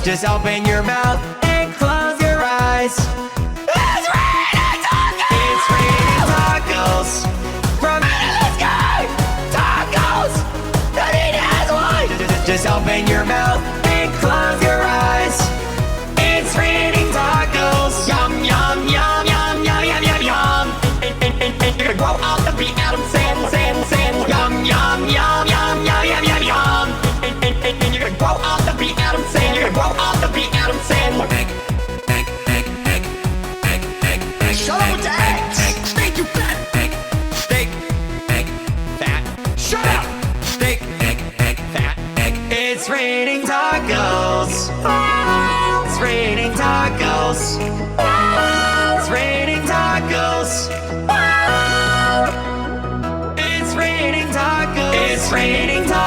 Just open your mouth and close your eyes. It's raining tacos! It's raining tacos from out of the sky! Tacos! That it has one! Just open your mouth and close your eyes. It's raining tacos! Yum, yum, yum, yum, yum, yum, yum, yum. And you're gonna grow up to be Adam Sandler, Sandler, Sandler. Yum, yum, yum, yum, yum, yum, yum, yum. And you're gonna grow up to be Adam Sandler. You're gonna grow up to be Adam Sandler. Shut up with the eggs! Steak, you fat! Steak, fat. Shut up! Steak, fat. It's raining tacos. It's raining tacos. It's raining tacos. It's raining tacos. It's raining tacos.